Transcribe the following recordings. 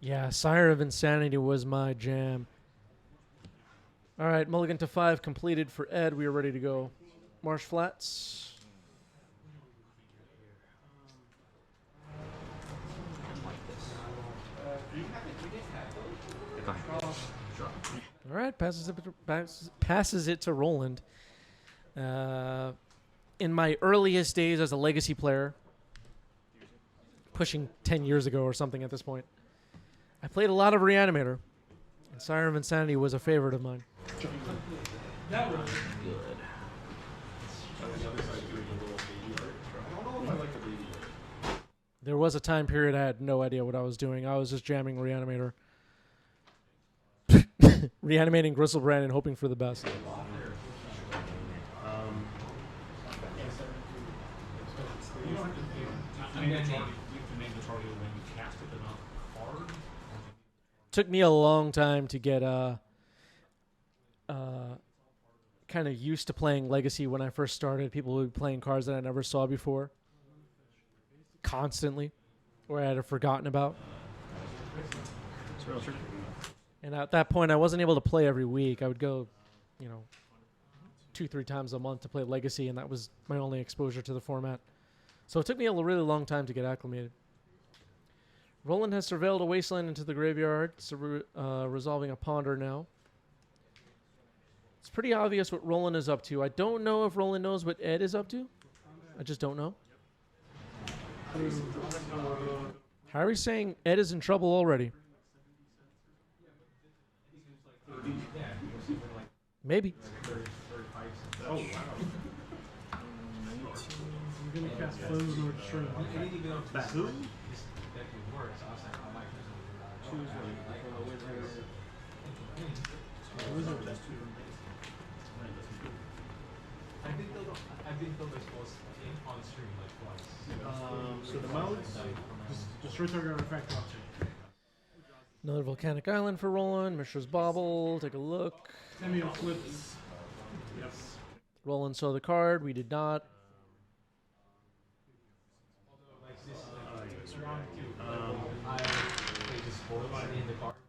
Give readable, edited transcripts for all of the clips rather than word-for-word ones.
Yeah, Sire of Insanity was my jam. All right, mulligan to 5 completed for Ed. We are ready to go. Marsh Flats. All right, passes it to Roland. In my earliest days as a Legacy player, pushing 10 years ago or something at this point, I played a lot of Reanimator, and Sire of Insanity was a favorite of mine. That was good. There was a time period I had no idea what I was doing. I was just jamming Reanimator. Reanimating Gristlebrand and hoping for the best. Took me a long time to get kind of used to playing Legacy when I first started. People would be playing cards that I never saw before. Constantly. Or I had forgotten about. And at that point, I wasn't able to play every week. I would go, 2-3 times a month to play Legacy, and that was my only exposure to the format. So it took me a really long time to get acclimated. Roland has surveilled a wasteland into the graveyard, resolving a ponder now. It's pretty obvious what Roland is up to. I don't know if Roland knows what Ed is up to. I just don't know. Harry's saying Ed is in trouble already. Maybe. Oh, wow. You're going to cast Flows or Destroy. That who? So the modes, destroy target artifact option. Another Volcanic Island for Roland. Mishra's Bauble. Take a look. Temur flips. Yes. Roland saw the card. We did not.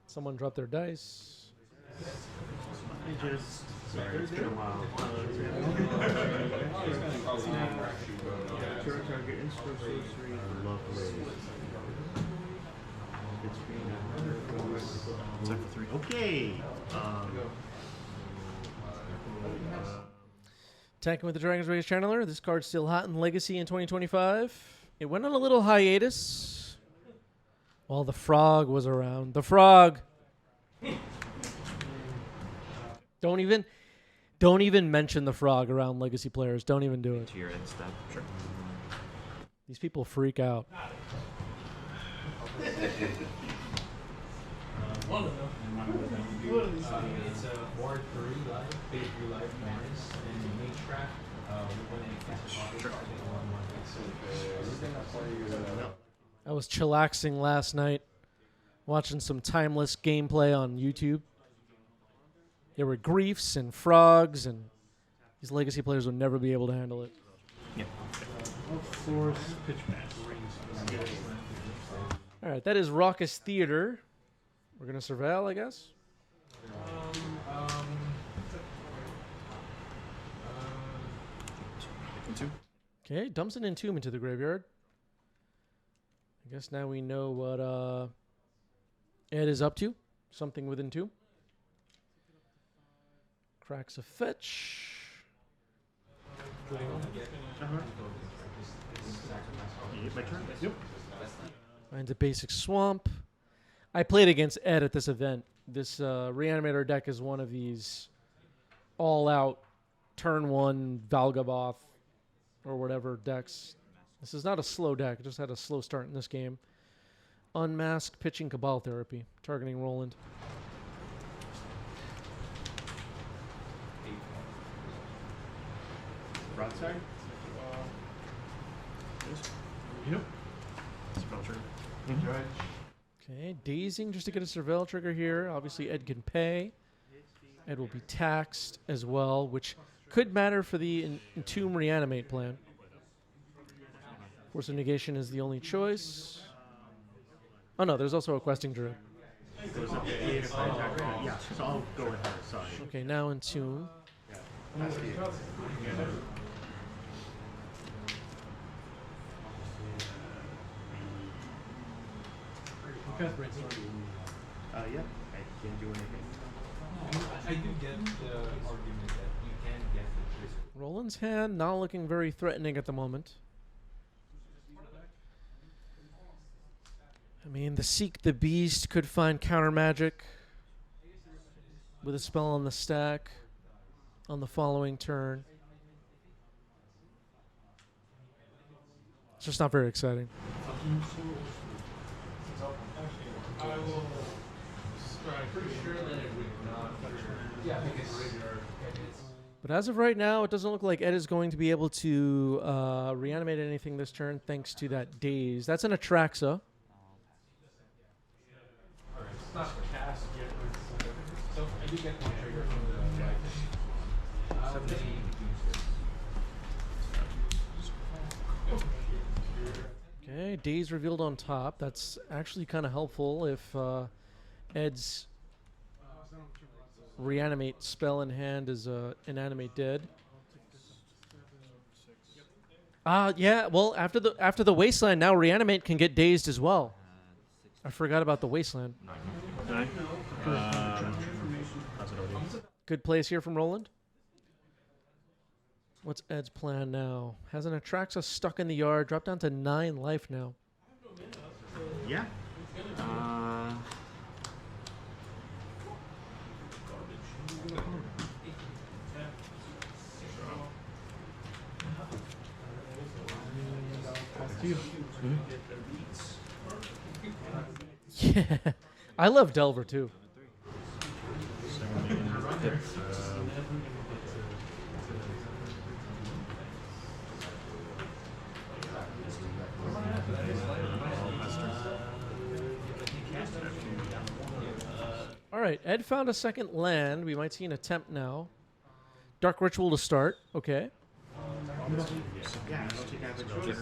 Someone dropped their dice. Sorry, it's been a while. Target instant sorcery for love. Attack for 3. Okay. Attacking with the Dragon's Rage Channeler. This card's still hot in Legacy in 2025. It went on a little hiatus while the Frog was around. The Frog. Don't even mention the Frog around Legacy players. Don't even do it. To your end step. Sure. These people freak out. One of them. It's a board 3 life, pay 3 life minus, and you make trap when it casts a card. I was chillaxing last night, watching some timeless gameplay on YouTube. There were griefs and frogs, and these Legacy players would never be able to handle it. Yeah. Force pitch pass. All right, that is Raucous Theater. We're going to surveil, I guess. Okay, dumps an Entomb into the graveyard. I guess now we know what Ed is up to. Something with Entomb. Cracks a fetch. My turn? Yep. Finds a basic swamp. I played against Ed at this event. This Reanimator deck is one of these all-out turn 1 Valgaboth or whatever decks. This is not a slow deck. It just had a slow start in this game. Unmasked pitching Cabal Therapy, targeting Roland. Broadside? Yep. Spell trigger. Okay, dazing just to get a surveil trigger here. Obviously, Ed can pay. Ed will be taxed as well, which could matter for the Entomb Reanimate plan. Force of Negation is the only choice. Oh no, there's also a questing druid. Goes up to 8 if I attack. Yeah, so I'll go with her. Sorry. Okay, now in tune. That's the yeah, I can't do anything. I do get the argument that you can get the choice. Roland's hand not looking very threatening at the moment. I mean, the Seek the Beast could find counter magic with a spell on the stack on the following turn. It's just not very exciting. I will. I'm pretty sure that it would not. Yeah, because But as of right now, it doesn't look like Ed is going to be able to reanimate anything this turn thanks to that daze. That's an Atraxa. it's not cast yet. So I do get one trigger from the life. Okay, daze revealed on top. That's actually kind of helpful if Ed's reanimate spell in hand is inanimate dead. Yeah. Well, after the wasteland, now reanimate can get dazed as well. I forgot about the wasteland. 9. Possibility. Good plays here from Roland. What's Ed's plan now? Has an Atraxa stuck in the yard. Drop down to 9 life now. Yeah. Yeah, I love Delver too. All right, Ed found a second land. We might see an attempt now. Dark Ritual to start. Okay. Yeah, I'll take average.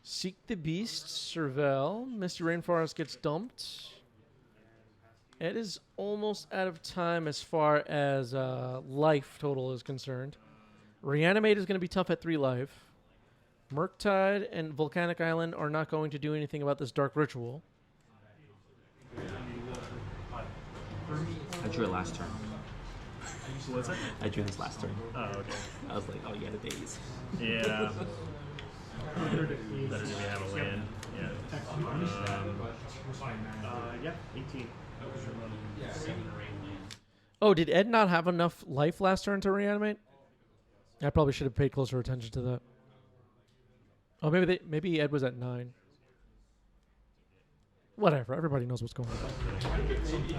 Seek the Beast, Surveil. Misty Rainforest gets dumped. Ed is almost out of time as far as life total is concerned. Reanimate is going to be tough at 3 life. Murktide and Volcanic Island are not going to do anything about this Dark Ritual. I drew it last turn. What's that? I drew his last turn. Oh, okay. I was like, oh, you had a daze. Yeah. Better do we have a land? Yeah. Yeah, 18. Oh, did Ed not have enough life last turn to reanimate? I probably should have paid closer attention to that. Oh, maybe Ed was at 9. Whatever. Everybody knows what's going on. 1, 2, 3.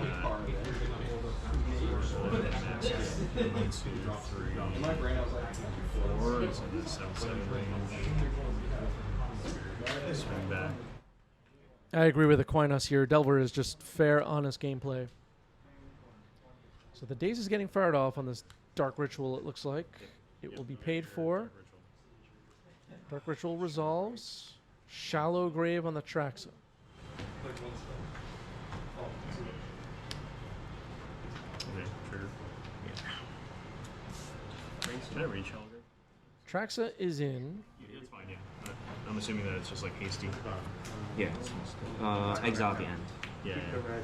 4 is in the 7 range. Swing back. I agree with Aquinas here. Delver is just fair, honest gameplay. So the daze is getting fired off on this Dark Ritual, it looks like. It will be paid for. Dark Ritual resolves. Shallow Grave on the Traxa. Okay, trigger. Can I reach Helger? Traxa is in. Yeah, it's fine, yeah. I'm assuming that it's just like hasty. Yeah. Exile at the end. Yeah, yeah. Okay.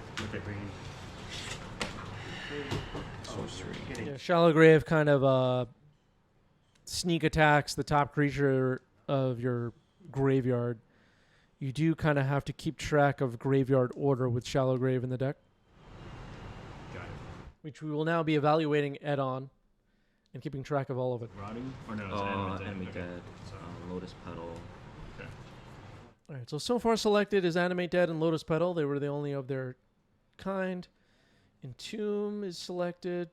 Sorcery. Yeah, Shallow Grave kind of sneak attacks the top creature of your graveyard. You do kind of have to keep track of graveyard order with Shallow Grave in the deck, Got it. which we will now be evaluating Ed on and keeping track of all of it. Rotting? Or no, it's Enemy okay. Dead. So, Lotus Petal. okay. All right, so far selected is Animate Dead and Lotus Petal. They were the only of their kind. Entomb is selected.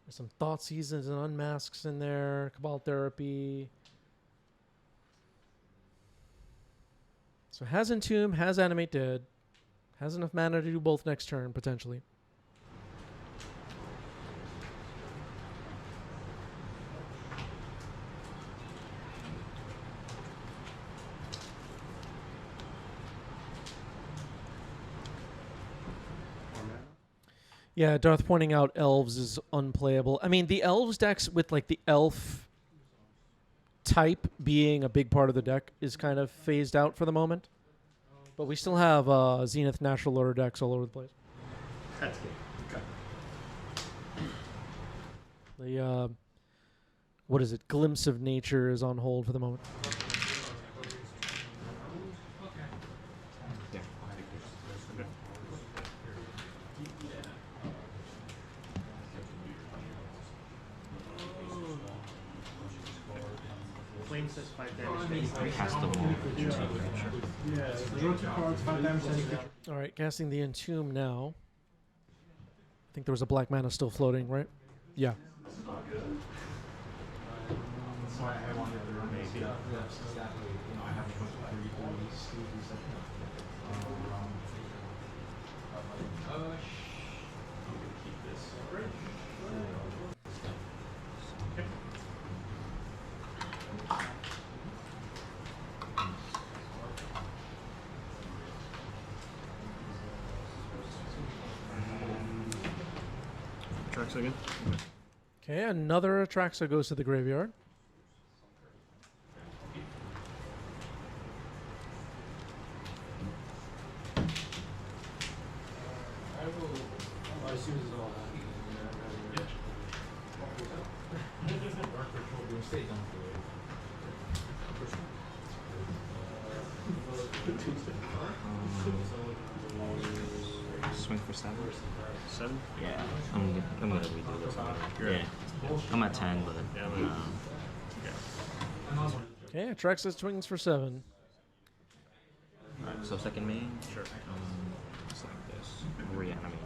There's some Thought Seasons and Unmasks in there. Cabal Therapy. So has Entomb, has Animate Dead. Has enough mana to do both next turn, potentially. Yeah, Darth pointing out elves is unplayable. I mean, the elves decks with like the elf type being a big part of the deck is kind of phased out for the moment. But we still have Zenith natural order decks all over the place. That's good. Okay. The what is it? Glimpse of Nature is on hold for the moment. Yeah. Flame says 5 damage. Cast the wall. Yeah, draw 2 cards, 5 damage to any creature. All right, casting the Entomb now. I think there was a black mana still floating, right? Yeah. That's why I wanted to run this up. So that way, you know, I have a bunch of 3/3s, 2/3s. I'm gonna keep this. Tracks again. Okay, another Atraxa goes to the graveyard. I will, as soon as it's all out. Stay down for Swing for 7. 7. Yeah, I'm gonna redo this. You're Yeah, at- I'm at 10, but Yeah, but- Okay, Atraxa swings for 7. alright. So second main. Sure. Just like this. Reanimate.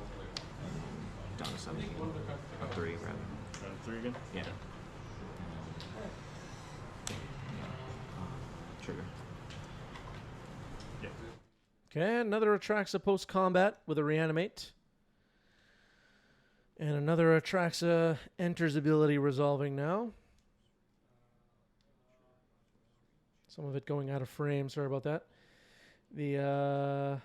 Down to 7. 3 rather. 3 again. Yeah. Trigger. Yeah. Okay, another Atraxa post-combat with a Reanimate. And another Atraxa enters ability resolving now. Some of it going out of frame, sorry about that. The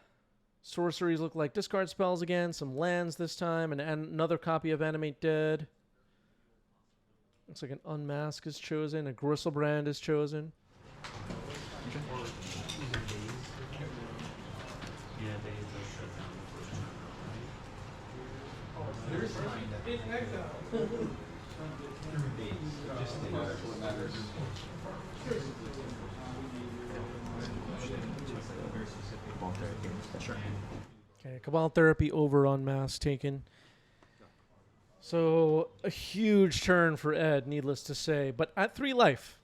sorceries look like discard spells again, some lands this time, and another copy of Animate Dead. Looks like an Unmask is chosen, a Gristlebrand is chosen. There's time that just what matters. Sure. Okay, Cabal Therapy over Unmask taken. So a huge turn for Ed, needless to say, but at 3 life.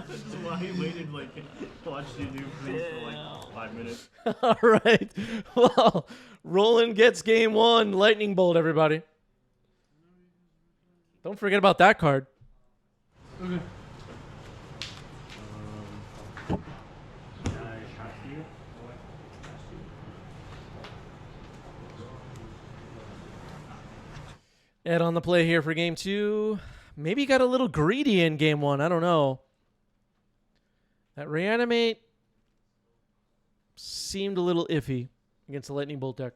This is why he waited, like, watched you do things for like 5 minutes. All right. Well, Roland gets game 1. Lightning Bolt, everybody. Don't forget about that card. Okay. Ed on the play here for game 2. Maybe he got a little greedy in game 1. I don't know. That Reanimate seemed a little iffy against the Lightning Bolt deck.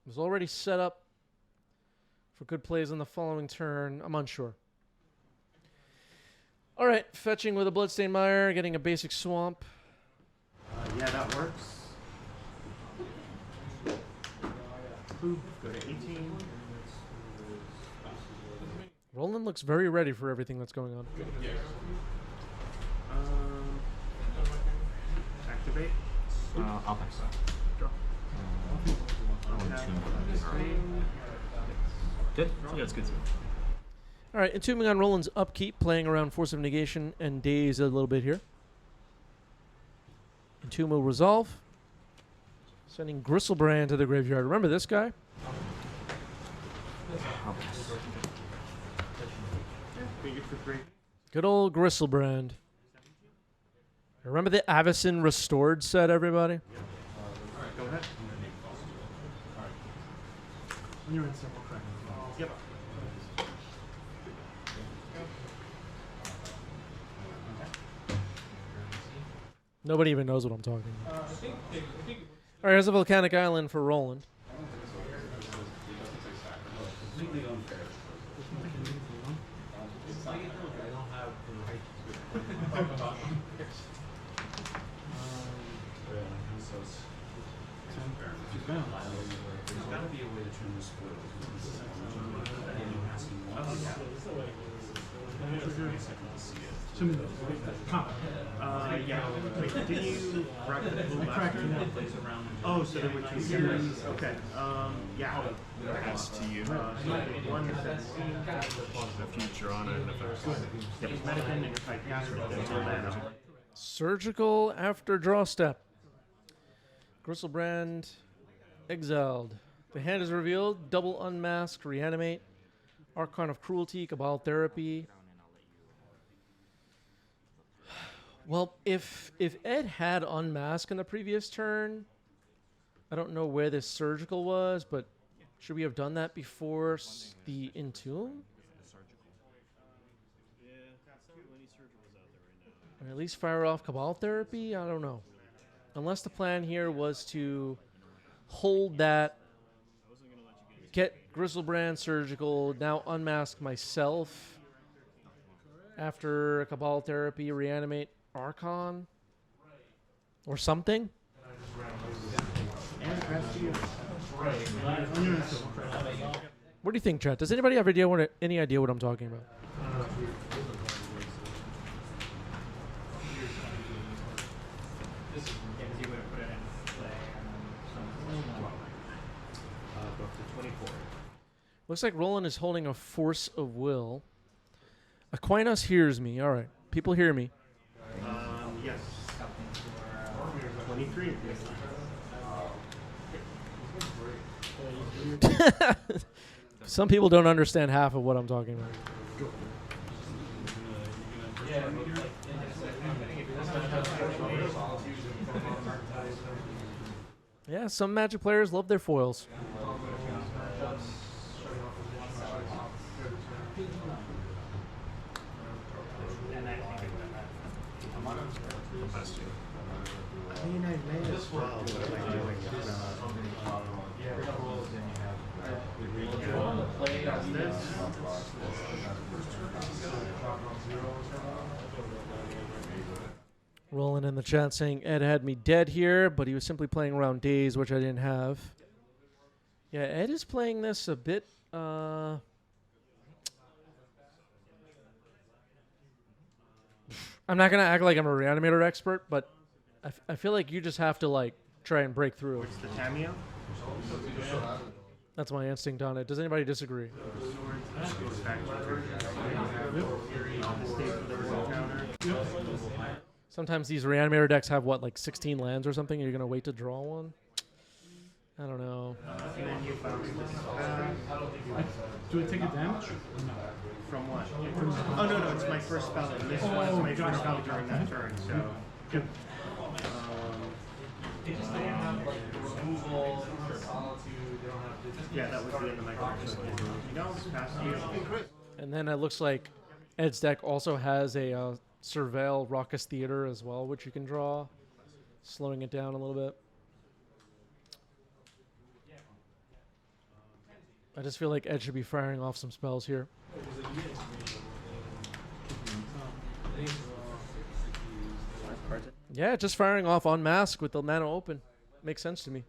It was already set up for good plays on the following turn. I'm unsure. All right, fetching with a Bloodstained Mire, getting a basic swamp. Yeah, that works. Go to 18. Roland looks very ready for everything that's going on. Activate. I'll pass. Draw. Entomb. Good. Yeah, it's good too. All right, entombing on Roland's upkeep, playing around Force of Negation and Daze a little bit here. Entomb will resolve. Sending Gristlebrand to the graveyard. Remember this guy? I'll pass. Being good for 3. Good old Gristlebrand. Remember the Avacyn Restored set, everybody? Go ahead. When you're in several crackers. Yep. Nobody even knows what I'm talking about. All right, here's a volcanic island for Roland. Completely unfair. It's like I don't have the right to talk about it. So it's unfair. She's bound. There's got to be a way to turn this spoils. Yeah. Wait, did you crack the blue Cracked last it. time? Plays around. Oh, so there were two series. Okay. Yeah. Pass to you. So one is The future on it. Yep. Medican and if I cast it, then no mana. Surgical after draw step. Gristlebrand exiled. The hand is revealed. Double unmask, reanimate. Archon of Cruelty, Cabal Therapy. Well, if Ed had unmask in the previous turn, I don't know where this surgical was, but should we have done that before the Entomb? Or at least fire off Cabal Therapy? I don't know. Unless the plan here was to hold that, get Gristlebrand Surgical, now unmask myself after Cabal Therapy, reanimate Archon or something. And pass to you. What do you think, Chet? Does anybody have any idea what I'm talking about? Looks like Roland is holding a Force of Will. Aquinas hears me. All right. People hear me. Yes. 23. Some people don't understand half of what I'm talking about. Yeah, some Magic players love their foils. Pass to you. I mean, I may as well. What am I doing? Roland in the chat saying Ed had me dead here, but he was simply playing around days, which I didn't have. Yeah, Ed is playing this a bit. I'm not gonna act like I'm a Reanimator expert, but I feel like you just have to like try and break through. What's the Tamio? That's my instinct on it. Does anybody disagree? Goes back to the state of the world counter. Sometimes these Reanimator decks have what, like 16 lands or something. You're gonna wait to draw one. I don't know. And then you found this. Do I take a damage? From what? Oh, no, it's my first spell. And this was my first spell during that turn, so. Good. Yeah, that was the end of my turn. So, you know, pass to you. And then it looks like Ed's deck also has a Surveil Raucous Theater as well, which you can draw, slowing it down a little bit. I just feel like Ed should be firing off some spells here. Yeah, just firing off on mask with the mana open. Makes sense to me.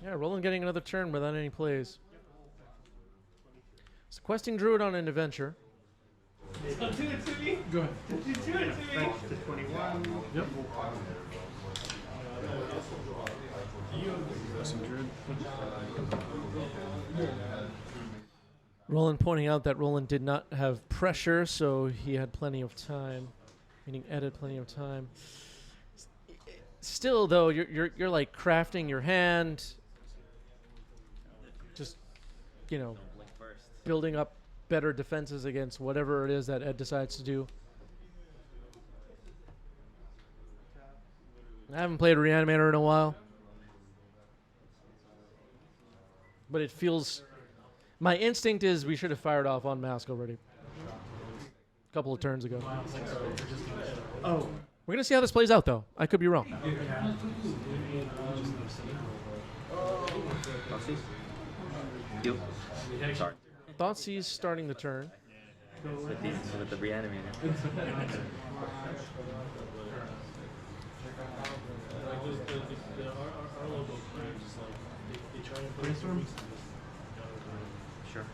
Yeah, Roland getting another turn without any plays. Sequesting Druid on an adventure. Go ahead. Thanks to 21. Yep. Roland pointing out that Roland did not have pressure, so he had plenty of time. Meaning Ed had plenty of time. Still, though, you're like crafting your hand, just building up better defenses against whatever it is that Ed decides to do. I haven't played Reanimator in a while. But it feels... My instinct is we should have fired off on Mask already. A couple of turns ago. Oh, We're going to see how this plays out, though. I could be wrong. You. Sorry. Thoughtseize starting the turn. With the reanimator. brainstorm. Sure.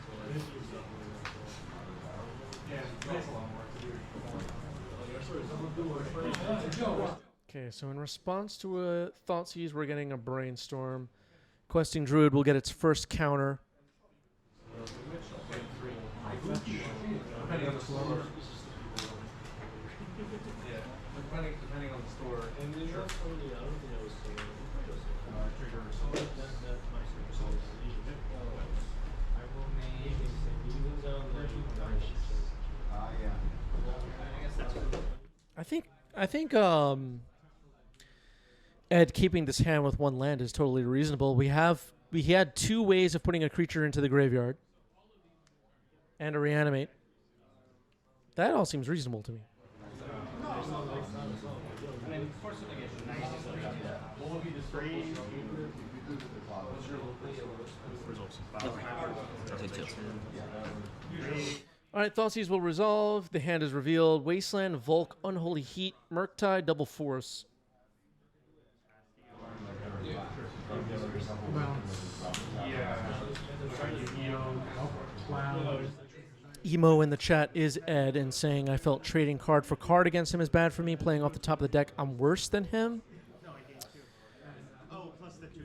Okay, so in response to a Thoughtseize, we're getting a Brainstorm. Questing Druid will get its first counter. Depending on the store. I think Ed keeping this hand with one land is totally reasonable. We had two ways of putting a creature into the graveyard and a reanimate. That all seems reasonable to me. I'll take 2. All right, Thoughtseize will resolve. The hand is revealed. Wasteland, Volk, Unholy Heat, Murktide, Double Force. Emo in the chat is Ed and saying, I felt trading card for card against him is bad for me. Playing off the top of the deck, I'm worse than him. Oh, plus the 2.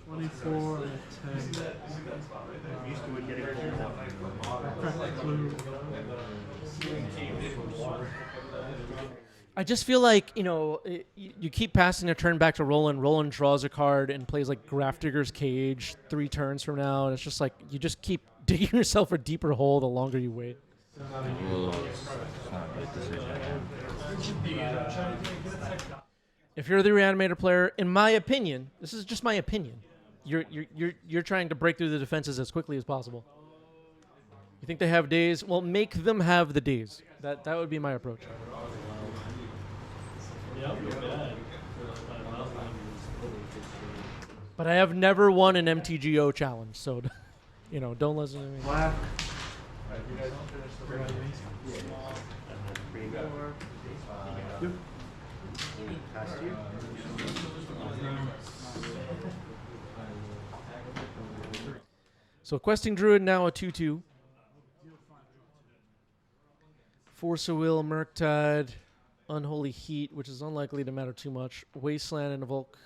24 and 10. I'm used to it getting I just feel like, you keep passing a turn back to Roland. Roland draws a card and plays like Grafdigger's Cage 3 turns from now. And it's just like, you just keep digging yourself a deeper hole the longer you wait. If you're the Reanimator player, in my opinion, this is just my opinion, you're trying to break through the defenses as quickly as possible. You think they have days? Well, make them have the days. That would be my approach. But I have never won an MTGO challenge, so don't listen to me. black. Past you. So Questing Druid now a 2/2. Force of Will, Murktide, Unholy Heat, which is unlikely to matter too much. Wasteland and a Volk.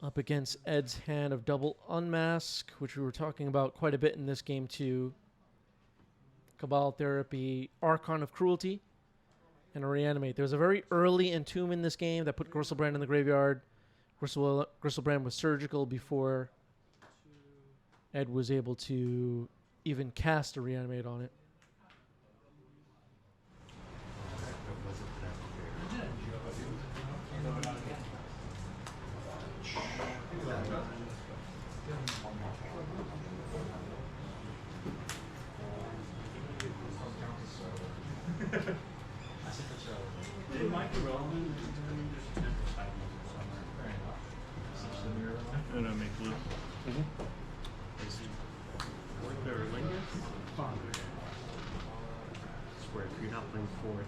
Up against Ed's hand of Double Unmask, which we were talking about quite a bit in this game too. Cabal Therapy, Archon of Cruelty, and a Reanimate. There was a very early Entomb in this game that put Gristlebrand in the graveyard. Gristlebrand was surgical before Ed was able to even cast a Reanimate on it. And I make blue. Swear, if you're not playing fourth,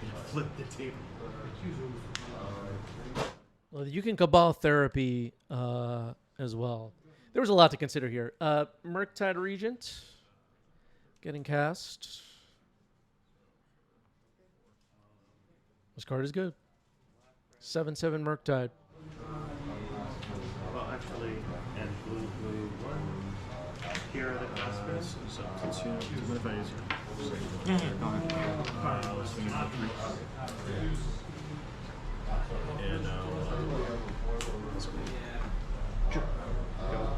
you flip the table. Well, you can Cabal Therapy as well. There was a lot to consider here. Murktide Regent getting cast. This card is good. 7/7 Murktide. Well, actually, and blue, one. Here are the cosmos. So, what if I use it? Let's swing it for 3. And, let's go. Sure. Go.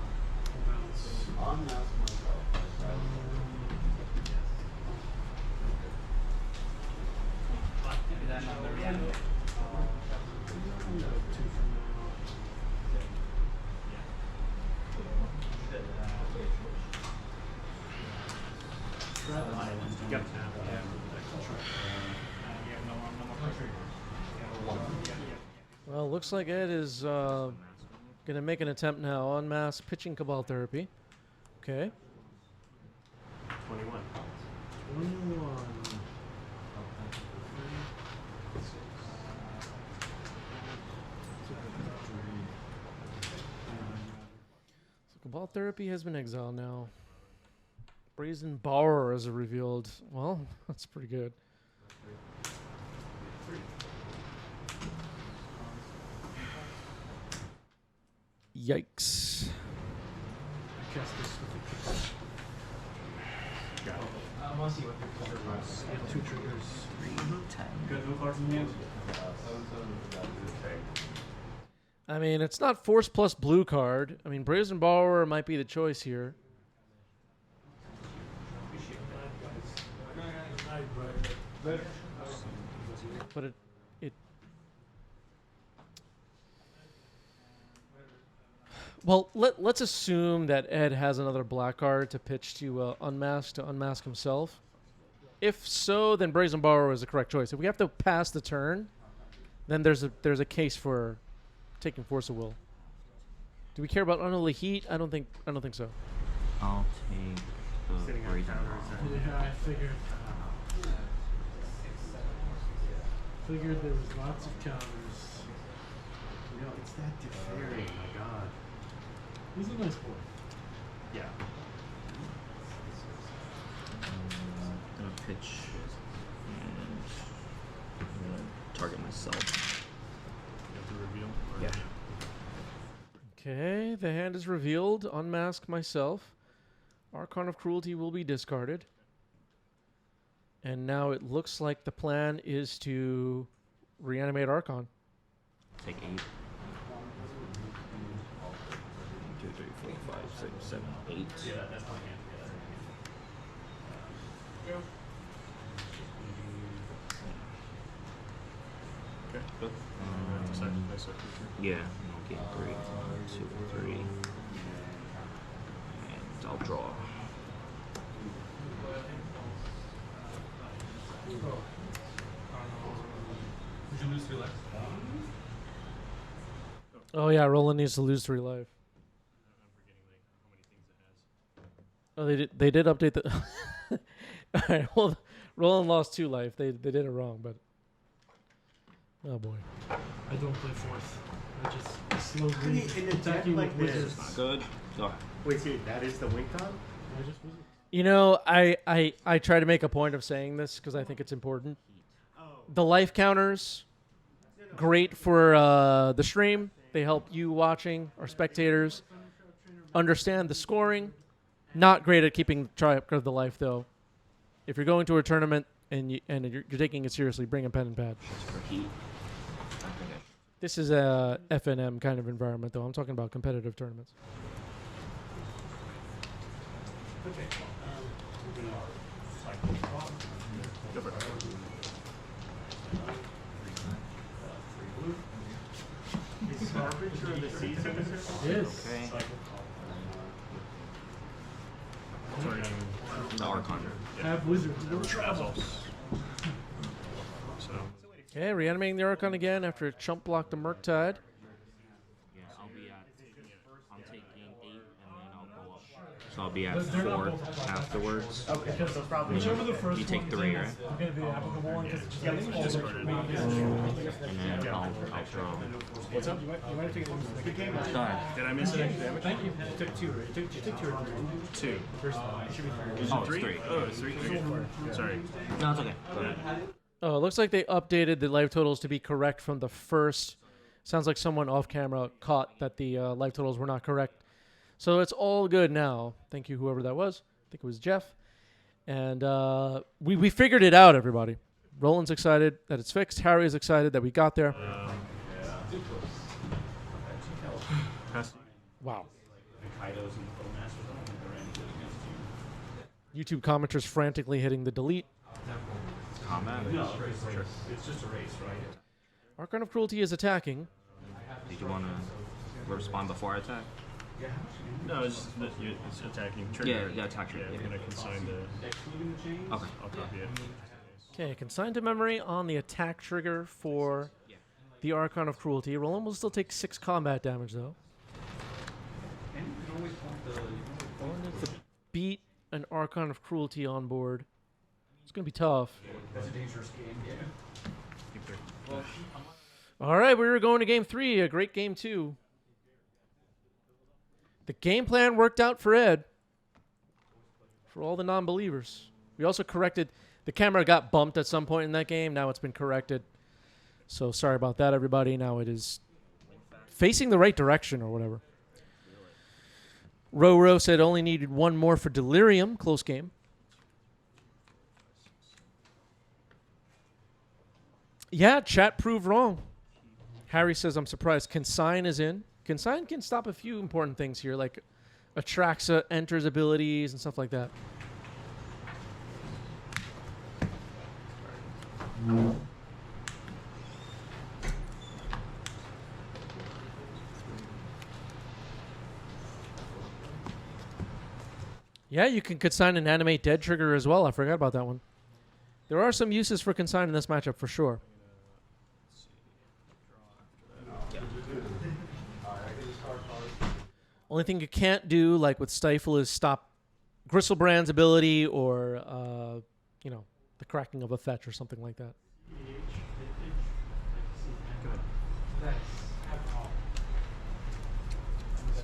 Yep. Well, looks like Ed is going to make an attempt now on mass pitching Cabal Therapy. Okay. 21. 21. So Cabal Therapy has been exiled now. Brazen Borrower is revealed. Well, that's pretty good. Yikes. Cast this with the Got it. I want to see what your color was. yeah, 2 triggers. 10. Got no cards in hand. I mean, it's not Force plus blue card. I mean, Brazen Borrower might be the choice here. But it well, let's assume that Ed has another black card to pitch to unmask himself. If so, then Brazen Borrower is the correct choice. If we have to pass the turn, then there's a case for taking Force of Will. Do we care about Unholy Heat? I don't think so. I'll take the Sitting on Brazen counters. Borrower. Yeah, I figured. Figured there was lots of counters. No, it's that Teferi. My God. He's a nice boy. Yeah. I'm gonna pitch and I'm gonna target myself. You have to reveal. Or Yeah. Okay, the hand is revealed. Unmask myself. Archon of Cruelty will be discarded. And now it looks like the plan is to reanimate Archon. Take 8. 2, 3, 4, 5, 6, 7, 8. Yeah, that's my hand. Okay. Good. Decide to place a creature. Yeah, I'll get 3. 1, 2, 3. And I'll draw. Did you lose 3 life? Oh yeah, Roland needs to lose 3 life. I'm forgetting like how many things it has. Oh, they did update the. All right, well, Roland lost 2 life. They did it wrong, but oh boy. I don't play fourth. I just slowly In a deck attack you like with this. wizards. Good. Go. Wait, see, that is the wink on? I just wizard. You know, I try to make a point of saying this because I think it's important. Oh. The life counters, great for the stream. They help you watching or spectators understand the scoring. Not great at keeping track of the life though. If you're going to a tournament and you're taking it seriously, bring a pen and pad. For heat. This is a FNM kind of environment though. I'm talking about competitive tournaments. Go for it. Is Harbinger of the Season? Yes. Okay. Targeting The Archon. Have wizards. No travel. So Okay, reanimating the Archon again after it chump blocked the Murktide. Yeah, I'll be at. I'm taking 8 and then I'll go up. So I'll be at 4 afterwards. Okay, so probably. Whichever the first You take one 3, right? is going to be the applicable one because it's just Yeah, like it's discarded. And then I'll draw. what's up? You might have taken The game is Done. Did I miss any damage? Thank you. You took 2, right? You took 2 or 3. 2. First one. It should be 3. Is Oh, it it's 3? 3. Oh, it's 3. Okay. Sorry. No, it's okay. Go ahead. Oh, it looks like they updated the life totals to be correct from the first. Sounds like someone off camera caught that the life totals were not correct. So it's all good now. Thank you, whoever that was. I think it was Jeff. And we figured it out, everybody. Roland's excited that it's fixed. Harry is excited that we got there. Pass. Wow. YouTube commenters frantically hitting the delete. Combat. It's just a race, right? Archon of Cruelty is attacking. Did you want to respond before I attack? No, it's just that it's attacking trigger. Yeah, yeah, attack trigger. Yeah, I'm Yeah. gonna consign the. Excluding the chains. Okay. I'll copy it. Okay, consign to memory on the attack trigger for the Archon of Cruelty. Roland will still take 6 combat damage, though. And you can always pump the. Roland needs to beat an Archon of Cruelty on board. It's going to be tough. That's a dangerous game. Yeah. Keep their- Well, All right, we were going to game 3, a great game 2. The game plan worked out for Ed. For all the non-believers. We also corrected, the camera got bumped at some point in that game. Now it's been corrected. So sorry about that, everybody. Now it is facing the right direction or whatever. Roro said only needed 1 more for Delirium. Close game. Yeah, chat proved wrong. Harry says, I'm surprised. Consign is in. Consign can stop a few important things here, like Atraxa enters abilities and stuff like that. Yeah, you can consign and animate dead trigger as well. I forgot about that one. There are some uses for consign in this matchup for sure. Only thing you can't do, like with Stifle, is stop Gristlebrand's ability or, you know, the cracking of a fetch or something like that.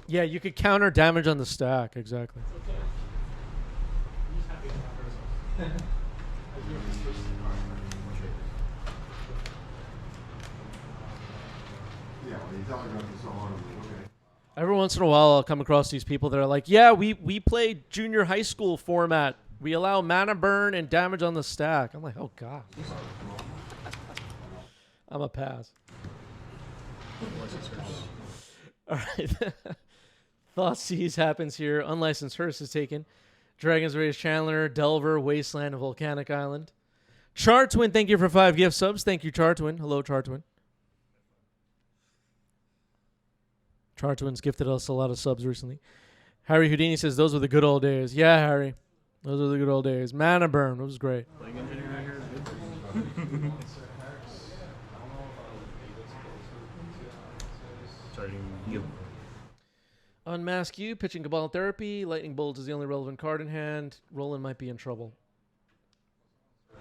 Yeah, you could counter damage on the stack, exactly. Every once in a while, I'll come across these people that are like, yeah, we play junior high school format. We allow mana burn and damage on the stack. I'm like, oh, God. I'm a pass. All right. Thoughtseize happens here. Unlicensed Hearse is taken. Dragon's Rage Chandler, Delver, Wasteland, and Volcanic Island. Chartwin, thank you for 5 gift subs. Thank you, Chartwin. Hello, Chartwin. Chartwin's gifted us a lot of subs recently. Harry Houdini says, those were the good old days. Yeah, Harry. Those were the good old days. Mana burn. It was great. Playing engineer right here is good. Starting you. Unmask you, pitching Cabal Therapy. Lightning Bolt is the only relevant card in hand. Roland might be in trouble.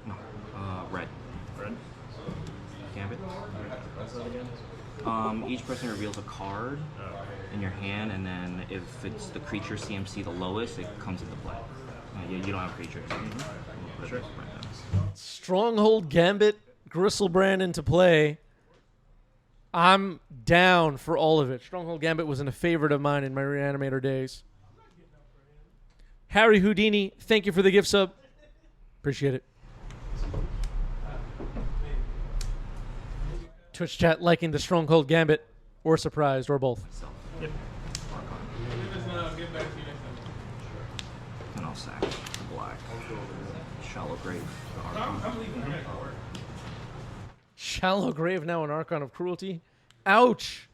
No. Red. Red. Gambit. What's that again? Each person reveals a card in your hand, and then if it's the creature CMC the lowest, it comes into play. You don't have creatures. We'll Sure. right down. Stronghold Gambit, Gristlebrand into play. I'm down for all of it. Stronghold Gambit was a favorite of mine in my Reanimator days. Harry Houdini, thank you for the gift sub. Appreciate it. Twitch chat liking the Stronghold Gambit, or surprised, or both. Myself. Yep. And I'll sack the black. Shallow Grave. The Archon. Shallow Grave now an Archon of Cruelty. Ouch.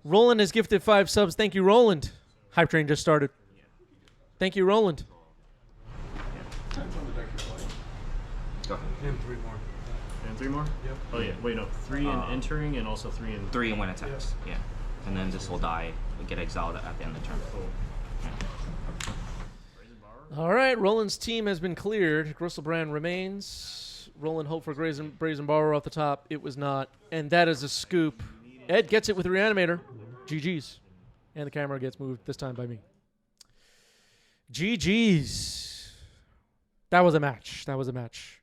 Roland has gifted 5 subs. Thank you, Roland. Hype train just started. Thank you, Roland. Go ahead. And 3 more. And 3 more? Yep. Oh yeah. Wait, no. 3 in entering and also 3 in. 3 and when attacks. Yeah. And then this will die. Get exiled at the end of the turn. Cool. All right, Roland's team has been cleared. Gristlebrand remains. Roland hoped for Brazen Borrower off the top. It was not. And that is a scoop. Ed gets it with Reanimator. GG's. And the camera gets moved, this time by me. GG's. That was a match. That was a match.